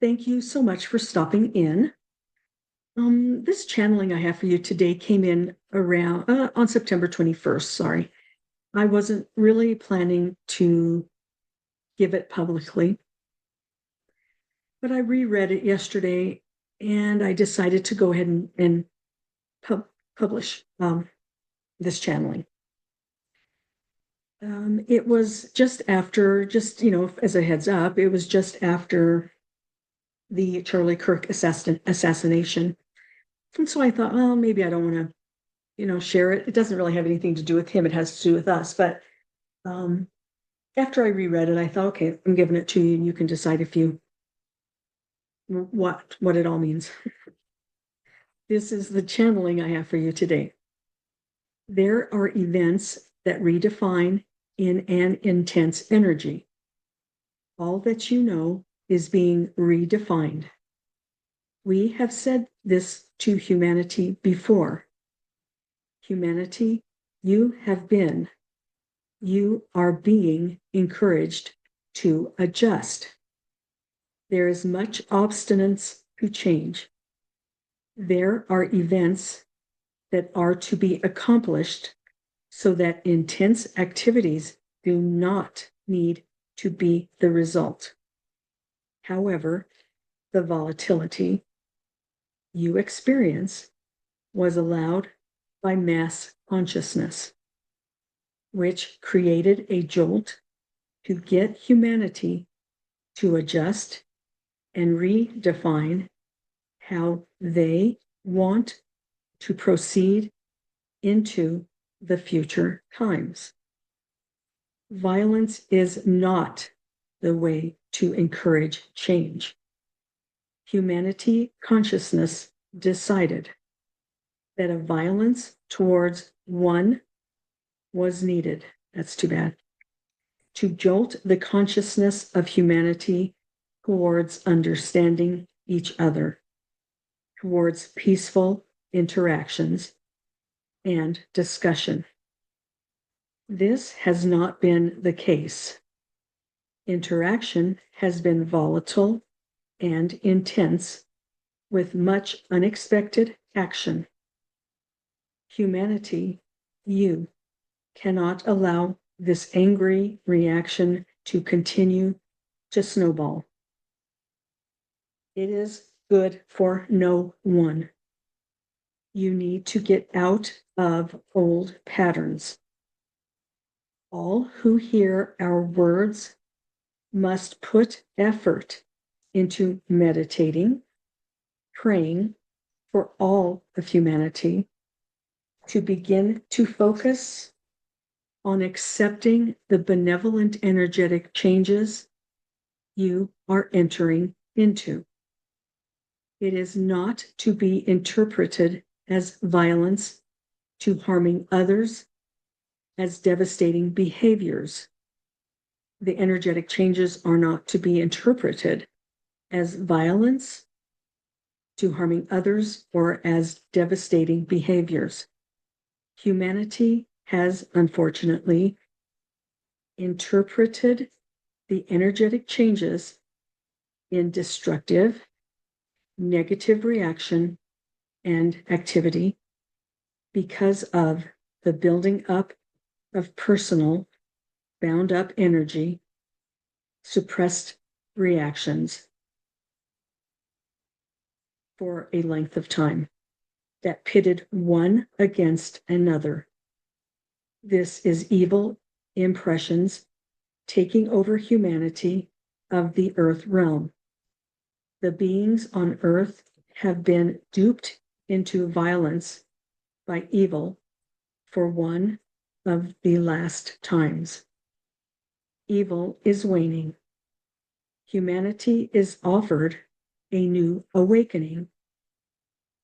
Thank you so much for stopping in. This channeling I have for you today came in around on September 21st. Sorry. I wasn't really planning to give it publicly, but I reread it yesterday and I decided to go ahead and publish this channeling. It was just after, as a heads up, it was just after the Charlie Kirk assassination. And so I thought, well, maybe I don't want to, share it. It doesn't really have anything to do with him. It has to do with us. But um, after I reread it, I thought, okay, I'm giving it to you, and you can decide if you what it all means. This is the channeling I have for you today. There are events that redefine in an intense energy. All that you know is being redefined. We have said this to humanity before. Humanity, you are being encouraged to adjust. There is much obstinance to change. There are events that are to be accomplished so that intense activities do not need to be the result. However, the volatility you experience was allowed by mass consciousness, which created a jolt to get humanity to adjust and redefine how they want to proceed into the future times. Violence is not the way to encourage change. Humanity consciousness decided that a violence towards one was needed. That's too bad. To jolt the consciousness of humanity towards understanding each other, towards peaceful interactions and discussion. This has not been the case. Interaction has been volatile and intense, with much unexpected action. Humanity, you cannot allow this angry reaction to continue to snowball. It is good for no one. You need to get out of old patterns. All who hear our words must put effort into meditating, praying for all of humanity, to begin to focus on accepting the benevolent energetic changes you are entering into. It is not to be interpreted as violence, to harming others, as devastating behaviors. The energetic changes are not to be interpreted as violence, to harming others, or as devastating behaviors. Humanity has, unfortunately, interpreted the energetic changes in destructive, negative reaction and activity because of the building up of personal, bound up energy, suppressed reactions for a length of time that pitted one against another. This is evil impressions taking over humanity of the earth realm. The beings on earth have been duped into violence by evil for one of the last times. Evil is waning. Humanity is offered a new awakening.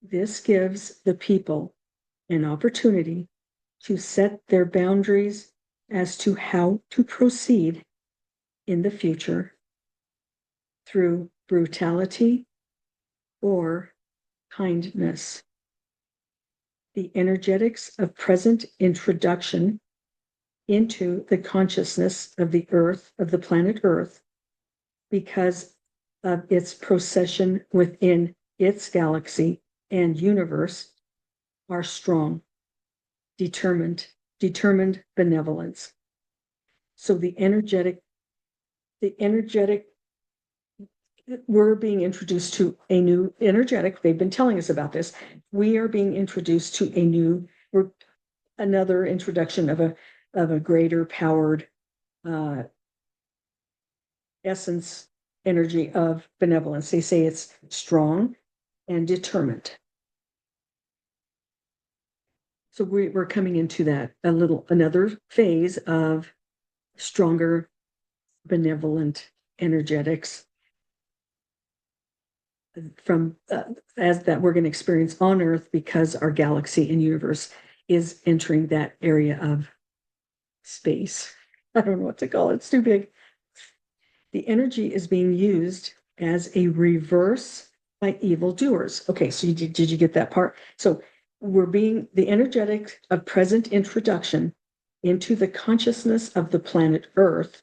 This gives the people an opportunity to set their boundaries as to how to proceed in the future through brutality or kindness. The energetics of present introduction into the consciousness of the earth, of the planet Earth, because of its procession within its galaxy and universe are strong, determined benevolence. So the energetic, we're being introduced to a new energetic. They've been telling us about this. We are being introduced to another introduction of a greater powered essence energy of benevolence. They say it's strong and determined. So we're coming into that another phase of stronger, benevolent energetics from as that we're going to experience on Earth, because our galaxy and universe is entering that area of space. I don't know what to call it. It's too big. The energy is being used as a reverse by evildoers. Okay, so did you get that part? So the energetic of present introduction into the consciousness of the planet Earth,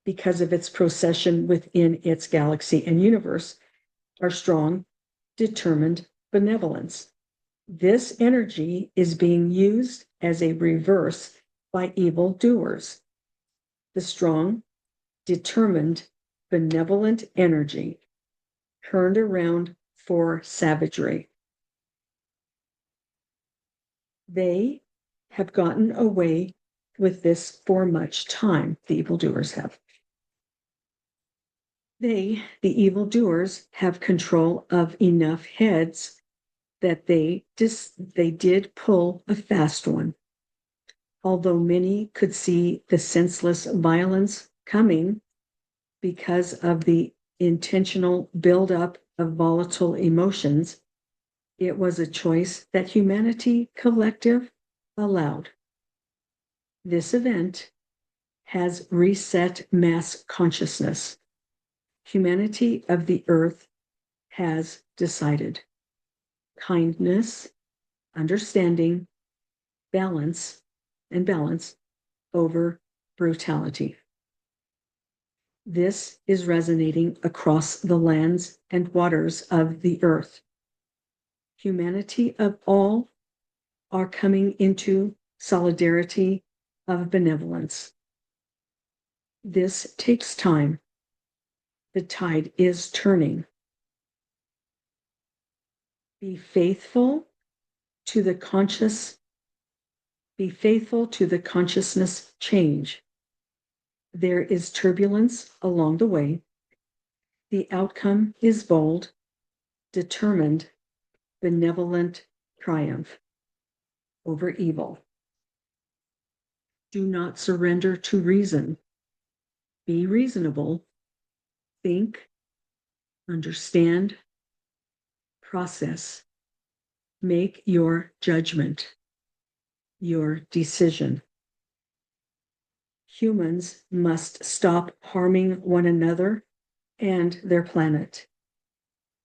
because of its procession within its galaxy and universe, are strong, determined benevolence. This energy is being used as a reverse by evildoers. The strong, determined, benevolent energy turned around for savagery. They have gotten away with this for much time, the evildoers have. The evildoers, have control of enough heads that they did pull a fast one. Although many could see the senseless violence coming because of the intentional buildup of volatile emotions, it was a choice that humanity collective allowed. This event has reset mass consciousness. Humanity of the earth has decided. Kindness, understanding, balance over brutality. This is resonating across the lands and waters of the earth. Humanity of all are coming into solidarity of benevolence. This takes time. The tide is turning. Be faithful to the consciousness change. There is turbulence along the way. The outcome is bold, determined, benevolent triumph over evil. Do not surrender to reason. Be reasonable. Think, understand, process. Make your judgment, your decision. Humans must stop harming one another and their planet.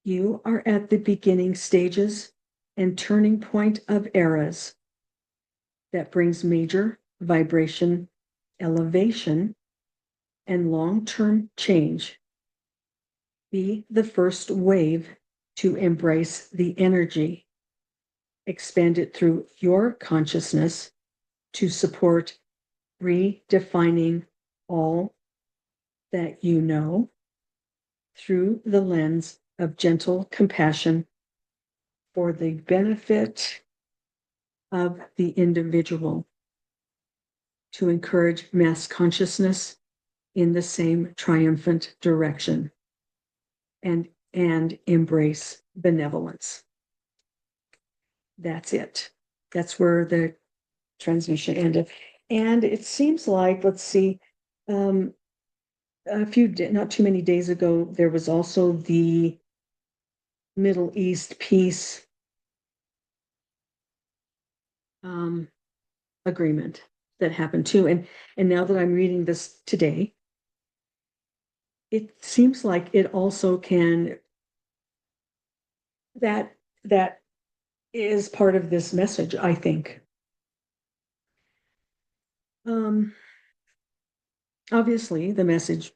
You are at the beginning stages and turning point of eras that brings major vibration, elevation, and long-term change. Be the first wave to embrace the energy. Expand it through your consciousness to support redefining all that you know through the lens of gentle compassion for the benefit of the individual, to encourage mass consciousness in the same triumphant direction, and embrace benevolence. That's it. That's where the transmission ended. And it seems like, let's see, not too many days ago, there was also the Middle East peace agreement that happened too. And now that I'm reading this today, it seems like it also that is part of this message, I think. Obviously, the message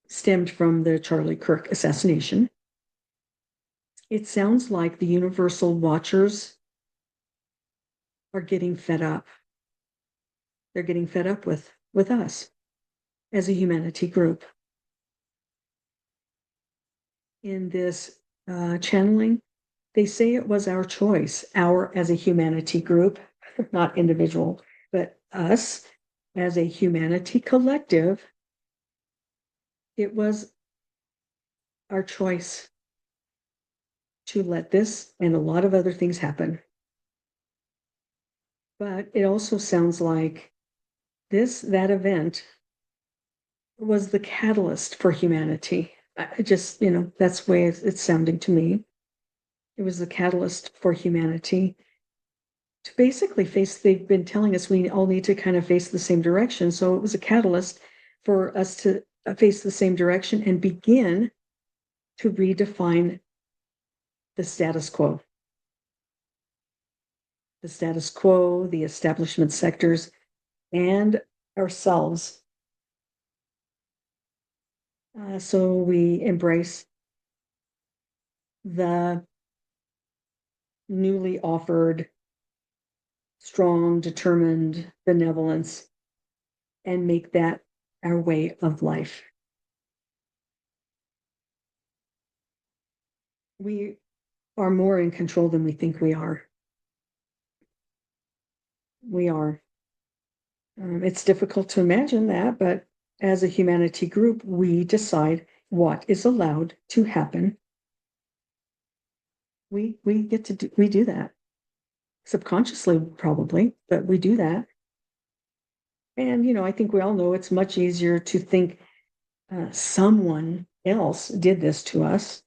stemmed from the Charlie Kirk assassination. It sounds like the universal watchers are getting fed up. They're getting fed up with us as a humanity group. In this channeling, they say it was our choice, our as a humanity group, not individual, but us as a humanity collective. It was our choice to let this and a lot of other things happen. But it also sounds like that event was the catalyst for humanity. I just, that's the way it's sounding to me. It was the catalyst for humanity to basically they've been telling us we all need to kind of face the same direction. So it was a catalyst for us to face the same direction and begin to redefine the status quo. The status quo, the establishment sectors, and ourselves. So we embrace the newly offered strong, determined benevolence and make that our way of life. We are more in control than we think we are. We are. It's difficult to imagine that, but as a humanity group, we decide what is allowed to happen. We do that subconsciously, probably, but we do that. And I think we all know it's much easier to think someone else did this to us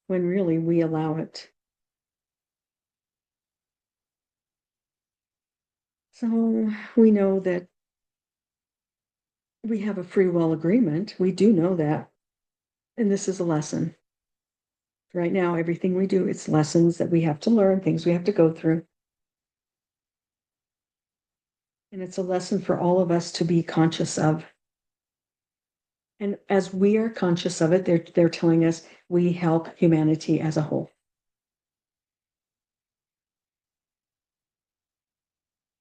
when really we allow it. So we know that we have a free will agreement. We do know that. And this is a lesson. Right now, everything we do, it's lessons that we have to learn, things we have to go through. And it's a lesson for all of us to be conscious of. And as we are conscious of it, they're telling us we help humanity as a whole.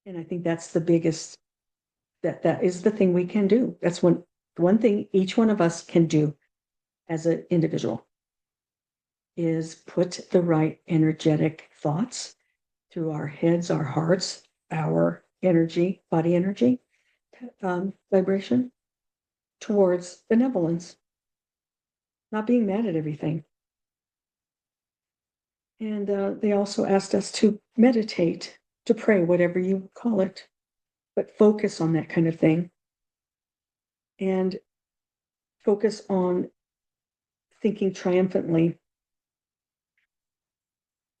And I think that's the biggest, that is the thing we can do. That's one thing each one of us can do as an individual is put the right energetic thoughts through our heads, our hearts, our energy, body energy, vibration towards benevolence, not being mad at everything. And they also asked us to meditate, to pray, whatever you call it, but focus on that kind of thing. And focus on thinking triumphantly,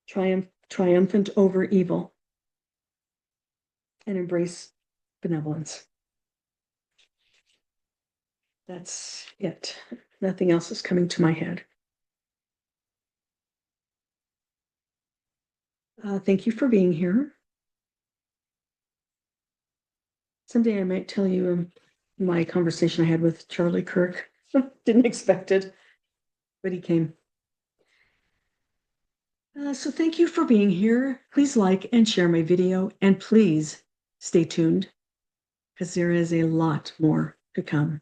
triumphant over evil, and embrace benevolence. That's it. Nothing else is coming to my head. Thank you for being here. Someday I might tell you my conversation I had with Charlie Kirk. Didn't expect it, but he came. So thank you for being here. Please like and share my video, and please stay tuned because there is a lot more to come.